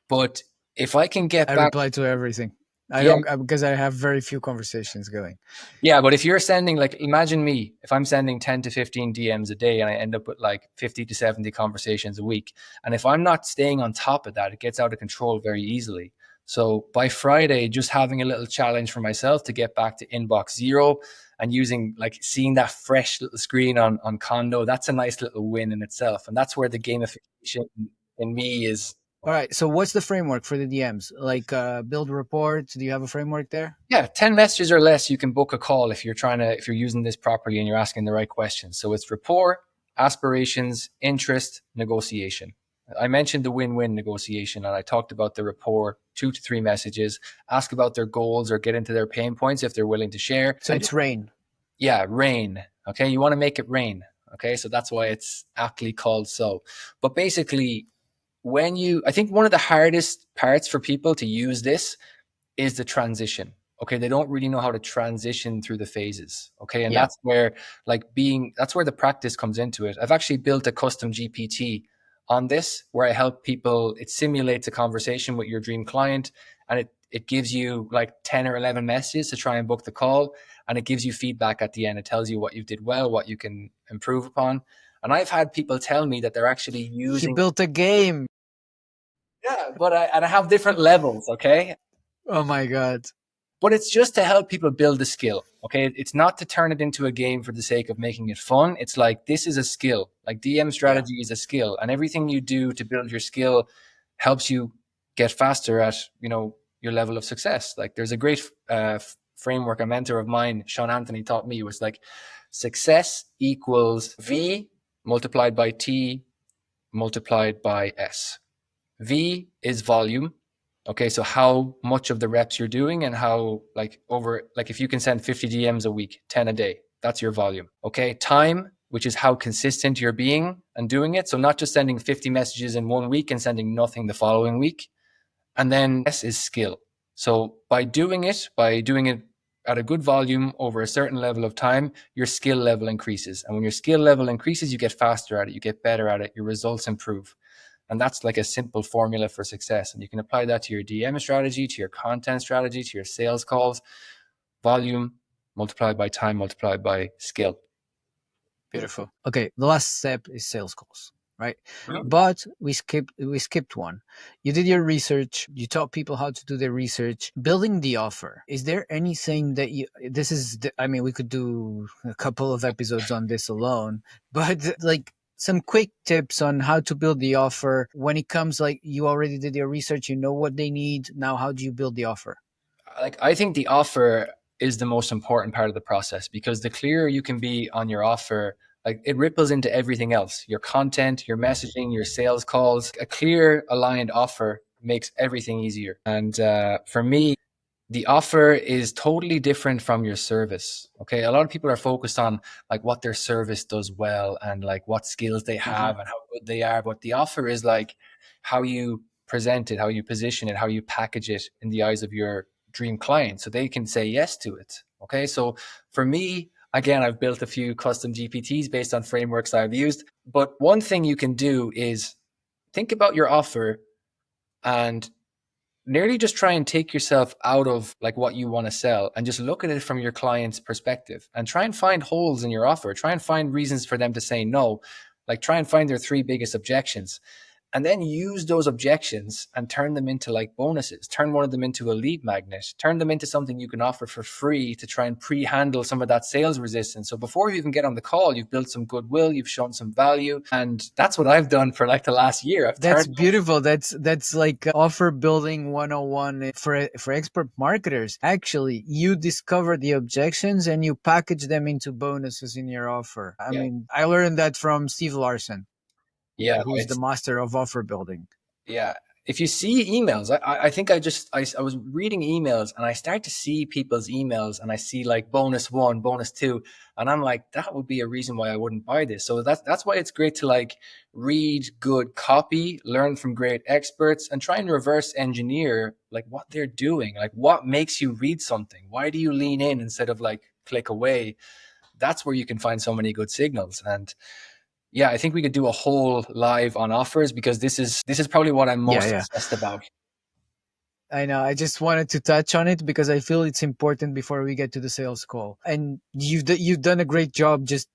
But if I can get I back, reply to everything. I yeah, don't because I have very few conversations going. yeah, but if you're sending, like, imagine me, if I'm sending 10 to 15 DMs a day and I end up with like 50 to 70 conversations a week. And if I'm not staying on top of that, it gets out of control very easily. So by Friday, just having a little challenge for myself to get back to inbox zero and seeing that fresh little screen on Condo, that's a nice little win in itself. And that's where the gamification in me is. All right. So what's the framework for the DMs? Like build reports? Do you have a framework there? Yeah, 10 messages or less, you can book a call if you're using this properly and you're asking the right questions. So it's rapport, aspirations, interest, negotiation. I mentioned the win-win negotiation and I talked about the rapport, 2 to 3 messages, ask about their goals or get into their pain points if they're willing to share. So it's rain. Yeah, rain. Okay, you want to make it rain. Okay, so that's why it's aptly called so. But basically, I think one of the hardest parts for people to use this is the transition. Okay, they don't really know how to transition through the phases. Okay, and Yeah. that's where the practice comes into it. I've actually built a custom GPT on this where I help people. It simulates a conversation with your dream client, and it gives you like 10 or 11 messages to try and book the call, and it gives you feedback at the end. It tells you what you did well, what you can improve upon. And I've had people tell me that they're actually He using. built a game. Yeah, but I have different levels. Okay, Oh my god. but it's just to help people build the skill. Okay. It's not to turn it into a game for the sake of making it fun. It's like, this is a skill. Like DM Yeah. strategy is a skill, and everything you do to build your skill helps you get faster at, your level of success. Like there's a great framework, a mentor of mine, Sean Anthony, taught me. Was like, success equals V multiplied by T multiplied by S. V is volume. Okay, so how much of the reps you're doing and how if you can send 50 DMs a week, 10 a day, that's your volume. Okay, time, which is how consistent you're being and doing it. So not just sending 50 messages in one week and sending nothing the following week. And then S is skill. So by doing it at a good volume over a certain level of time, your skill level increases. And when your skill level increases, you get faster at it, you get better at it, your results improve. And that's like a simple formula for success. And you can apply that to your DM strategy, to your content strategy, to your sales calls. Volume multiplied by time multiplied by skill. Beautiful. Okay, the last step is sales calls, right? But we skipped one. You did your research, you taught people how to do their research, building the offer. Is there anything that we could do a couple of episodes on this alone, but like some quick tips on how to build the offer when it comes, like, you already did your research, you know what they need. Now how do you build the offer? Like, I think the offer is the most important part of the process, because the clearer you can be on your offer, like, it ripples into everything else, your content, your messaging, your sales calls. A clear aligned offer makes everything easier. And for me, the offer is totally different from your service. Okay, a lot of people are focused on like what their service does well and like what skills they have and how good they are, but the offer is like how you present it, how you position it, how you package it in the eyes of your dream client so they can say yes to it. Okay, so for me, again, I've built a few custom GPTs based on frameworks I've used, but one thing you can do is think about your offer and nearly just try and take yourself out of like what you want to sell and just look at it from your client's perspective and try and find holes in your offer. Try and find reasons for them to say no. Like, try and find their 3 biggest objections. and then use those objections and turn them into like bonuses, turn one of them into a lead magnet, turn them into something you can offer for free to try and pre-handle some of that sales resistance. So before you even get on the call, you've built some goodwill, you've shown some value. And that's what I've done for like the last year. I've That's turned beautiful. That's like offer building 101 for expert marketers. Actually, you discover the objections and you package them into bonuses in your offer. I yeah, mean, I learned that from Steve Larson, yeah, who's the it's master of offer building. yeah. If you see emails, I think I was reading emails and I start to see people's emails and I see like bonus one, bonus two, and I'm like, that would be a reason why I wouldn't buy this. So that's why it's great to like read good copy, learn from great experts, and try and reverse engineer like what they're doing. Like what makes you read something? Why do you lean in instead of like click away? That's where you can find so many good signals. And yeah, I think we could do a whole live on offers because this is probably what I'm Yeah, most yeah. obsessed about. I know. I just wanted to touch on it because I feel it's important before we get to the sales call. And you've done a great job just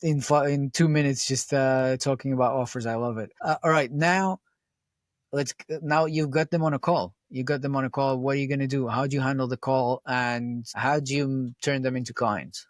in 2 minutes just talking about offers. I love it. All right, now you've got them on a call. You got them on a call. What are you going to do? How do you handle the call and how do you turn them into clients?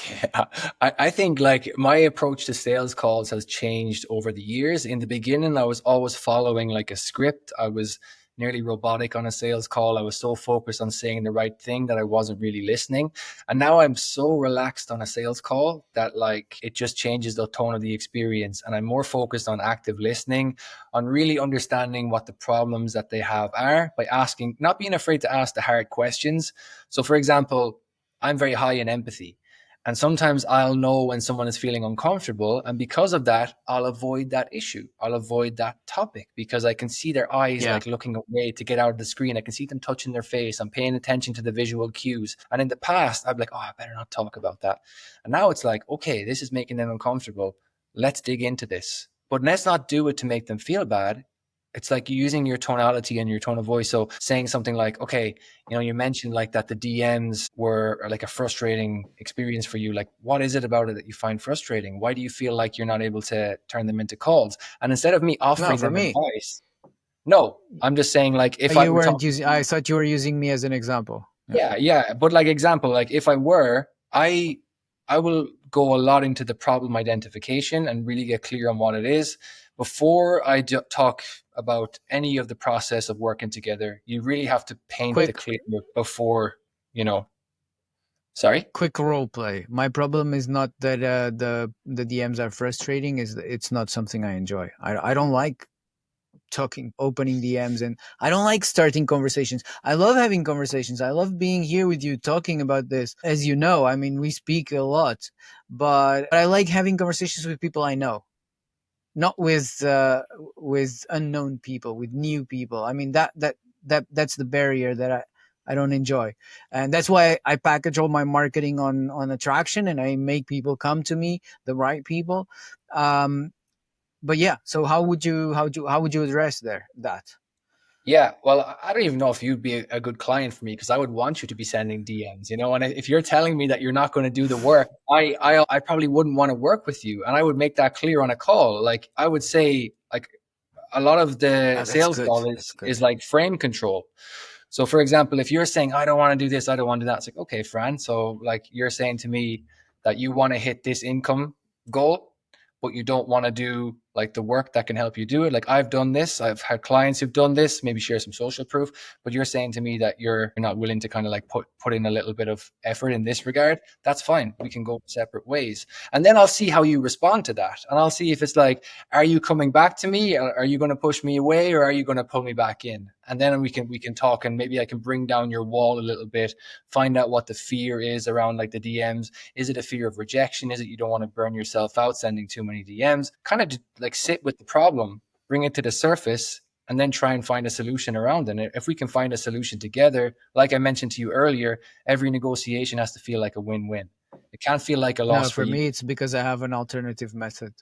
Yeah, I think like my approach to sales calls has changed over the years. In the beginning, I was always following like a script. I was nearly robotic on a sales call. I was so focused on saying the right thing that I wasn't really listening. And now I'm so relaxed on a sales call that like it just changes the tone of the experience. And I'm more focused on active listening, on really understanding what the problems that they have are by asking, not being afraid to ask the hard questions. So, for example, I'm very high in empathy. And sometimes I'll know when someone is feeling uncomfortable. And because of that, I'll avoid that issue. I'll avoid that topic because I can see their eyes Yeah. like looking away to get out of the screen. I can see them touching their face. I'm paying attention to the visual cues. And in the past, I'd be like, oh, I better not talk about that. And now it's like, okay, this is making them uncomfortable. Let's dig into this. But let's not do it to make them feel bad. It's like using your tonality and your tone of voice. So saying something like, okay, you mentioned like that the DMs were like a frustrating experience for you. Like, what is it about it that you find frustrating? Why do you feel like you're not able to turn them into calls? And instead of me No, offering for them me. advice, no, I'm just saying like if I You were weren't talking, using, I thought you were using me as an example. Yeah. yeah, yeah. But like example, like if I were, I will go a lot into the problem identification and really get clear on what it is before I talk about any of the process of working together. You really have to paint the Quick, clear before, you know. Sorry. quick role play. My problem is not that the DMs are frustrating. Is it's not something I enjoy. I don't like talking, opening DMs, and I don't like starting conversations. I love having conversations. I love being here with you talking about this. As you know, I mean, we speak a lot, but I like having conversations with people I know, not with unknown people, with new people. I mean, that's the barrier that I don't enjoy, and that's why I package all my marketing on attraction, and I make people come to me, the right people. Um, but yeah, so how would you address that? Yeah, well, I don't even know if you'd be a good client for me because I would want you to be sending DMs, And if you're telling me that you're not going to do the work, I probably wouldn't want to work with you, and I would make that clear on a call. Like I would say, like a lot of the That's sales good. call That's is good. like frame control. So, for example, if you're saying, I don't want to do this, I don't want to do that, it's like, okay, Fran. So, like, you're saying to me that you want to hit this income goal, but you don't want to do like the work that can help you do it. Like, I've done this, I've had clients who've done this, maybe share some social proof, but you're saying to me that you're not willing to kind of like put in a little bit of effort in this regard. That's fine. We can go separate ways. And then I'll see how you respond to that. And I'll see if it's like, are you coming back to me? Are you going to push me away or are you going to pull me back in? And then we can talk and maybe I can bring down your wall a little bit, find out what the fear is around like the DMs. Is it a fear of rejection? Is it you don't want to burn yourself out sending too many DMs? Kind of like sit with the problem, bring it to the surface, and then try and find a solution around it. If we can find a solution together, like I mentioned to you earlier, every negotiation has to feel like a win-win. It can't feel like a No, loss for for you. me, it's because I have an alternative method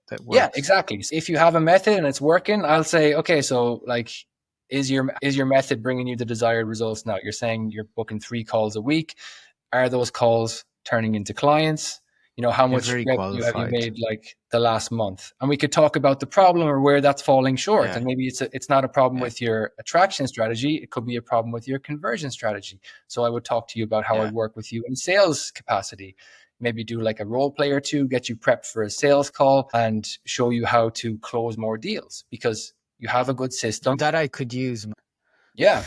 that Yeah, works. exactly. So if you have a method and it's working, I'll say, okay, so like is your method bringing you the desired results now? You're saying you're booking 3 calls a week. Are those calls turning into clients? how You're much very revenue have you qualified. made like the last month? And we could talk about the problem or where that's falling short. Yeah, And maybe it's not a problem yeah, with your attraction strategy. It could be a problem with your conversion strategy. So I would talk to you about how yeah. I'd work with you in sales capacity. Maybe do like a role play or two, get you prepped for a sales call and show you how to close more deals because you have a good system. That I could use. Yeah.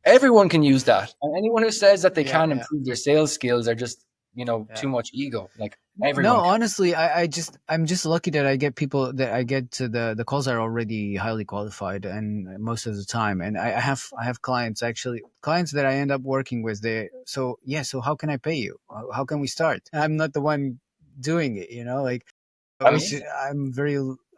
Everyone can use that. And anyone who says that they Yeah, can yeah. improve their sales skills are just, Yeah. too much ego. Like No, everyone can. honestly, I'm just lucky that I get people that I get to the calls are already highly qualified, and most of the time, and I have clients, actually, clients that I end up working with. They so yeah, so how can I pay you? How can we start? I'm not the one doing it, like, which Amazing.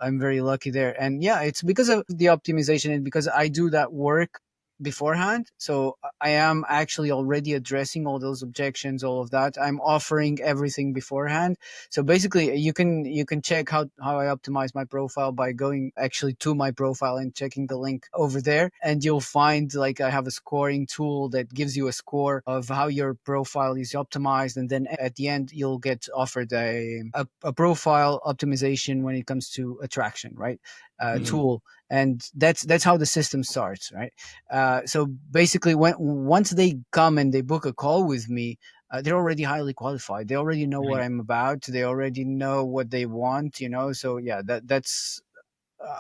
I'm very lucky there. And yeah, it's because of the optimization and because I do that work beforehand. So I am actually already addressing all those objections, all of that. I'm offering everything beforehand. So basically you can check how I optimize my profile by going actually to my profile and checking the link over there, and you'll find like I have a scoring tool that gives you a score of how your profile is optimized, and then at the end you'll get offered a profile optimization when it comes to attraction, right? Mhm. Tool. And that's how the system starts, right? So basically, when once they come and they book a call with me, they're already highly qualified. They already know what Mhm. I'm about. They already know what they want. So yeah, that's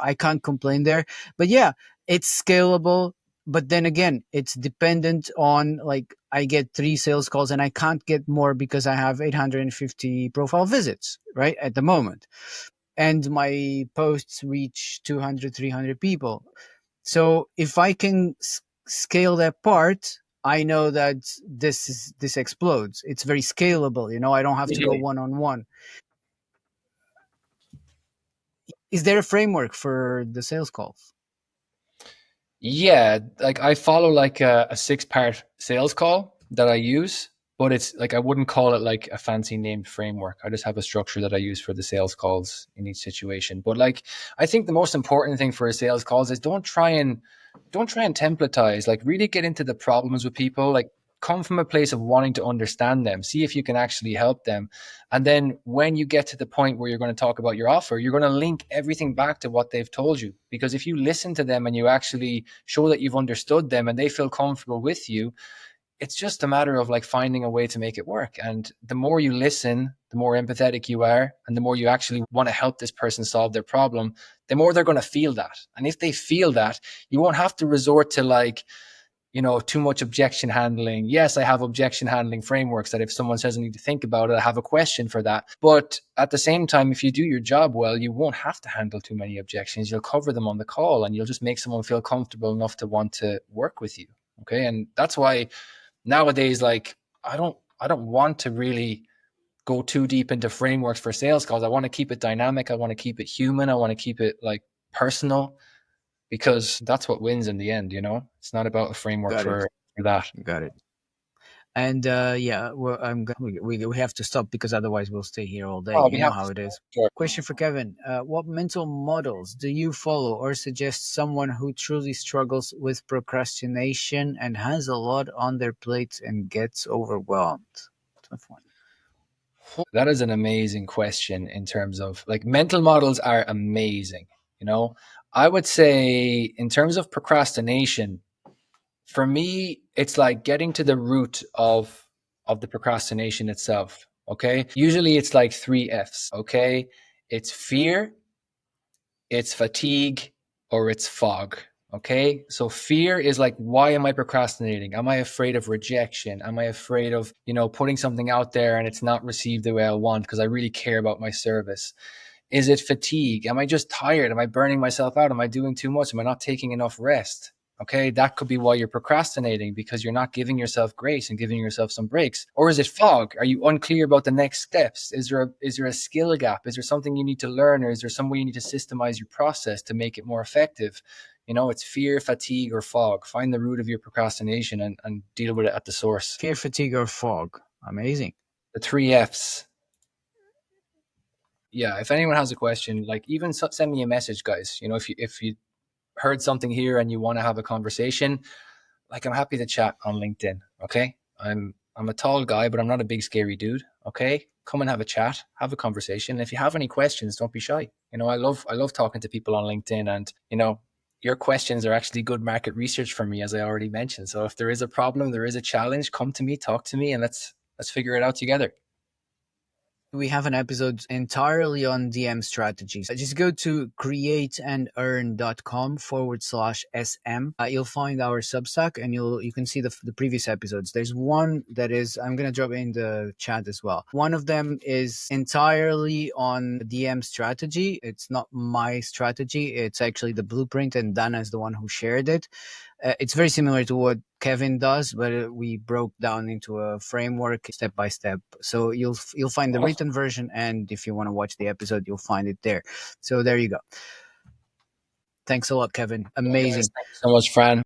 I can't complain there. But yeah, it's scalable. But then again, it's dependent on, like, I get three sales calls and I can't get more because I have 850 profile visits right at the moment, and my posts reach 200, 300 people. So if I can scale that part, I know that this explodes. It's very scalable. I don't have to go Mhm. one on one. Is there a framework for the sales calls? Yeah, like I follow like a six-part sales call that I use, but it's like I wouldn't call it like a fancy named framework. I just have a structure that I use for the sales calls in each situation. But like I think the most important thing for a sales calls is don't try and templatize. Like really get into the problems with people. Like come from a place of wanting to understand them. See if you can actually help them. And then when you get to the point where you're going to talk about your offer, you're going to link everything back to what they've told you. Because if you listen to them and you actually show that you've understood them and they feel comfortable with you, it's just a matter of like finding a way to make it work. And the more you listen, the more empathetic you are, and the more you actually want to help this person solve their problem, the more they're going to feel that. And if they feel that, you won't have to resort to like, too much objection handling. Yes, I have objection handling frameworks that if someone says I need to think about it, I have a question for that. But at the same time, if you do your job well, you won't have to handle too many objections. You'll cover them on the call and you'll just make someone feel comfortable enough to want to work with you. Okay. And that's why nowadays, like, I don't want to really go too deep into frameworks for sales calls. I want to keep it dynamic. I want to keep it human. I want to keep it like personal because that's what wins in the end. It's not about a framework Got it. for that. Got it. And yeah, well, we have to stop because otherwise we'll stay here all day. Oh, You we know have to how it start. is. Sure. Question for Kevin: what mental models do you follow or suggest someone who truly struggles with procrastination and has a lot on their plate and gets overwhelmed? Tough one. That is an amazing question in terms of like mental models are amazing. You know, I would say in terms of procrastination, for me, it's like getting to the root of the procrastination itself. Okay. Usually it's like three F's. Okay. It's fear, it's fatigue, or it's fog. Okay. So fear is like, why am I procrastinating? Am I afraid of rejection? Am I afraid of, putting something out there and it's not received the way I want because I really care about my service? Is it fatigue? Am I just tired? Am I burning myself out? Am I doing too much? Am I not taking enough rest? Okay, that could be why you're procrastinating because you're not giving yourself grace and giving yourself some breaks. Or is it fog? Are you unclear about the next steps? Is there a skill gap? Is there something you need to learn, or is there some way you need to systemize your process to make it more effective? It's fear, fatigue, or fog. Find the root of your procrastination and deal with it at the source. Fear, fatigue, or fog? Amazing. The three F's. Yeah, if anyone has a question, like even send me a message, guys. If you heard something here and you want to have a conversation, like I'm happy to chat on LinkedIn. Okay, I'm I'm a tall guy, but I'm not a big scary dude. Okay, come and have a chat, have a conversation. If you have any questions, don't be shy. I love talking to people on LinkedIn, and your questions are actually good market research for me, as I already mentioned. So if there is a problem, there is a challenge, come to me, talk to me, and let's figure it out together. We have an episode entirely on DM strategies. Just go to createandearn.com/SM. You'll find our Substack, and you can see the previous episodes. There's one that is, I'm going to drop it in the chat as well. One of them is entirely on DM strategy. It's not my strategy. It's actually the blueprint, and Dana is the one who shared it. It's very similar to what Kevin does, but we broke down into a framework step by step. So you'll find the Awesome. written version, and if you want to watch the episode, you'll find it there. So there you go. Thanks a lot, Kevin. Yeah, guys, Amazing. thank you so much, Fran.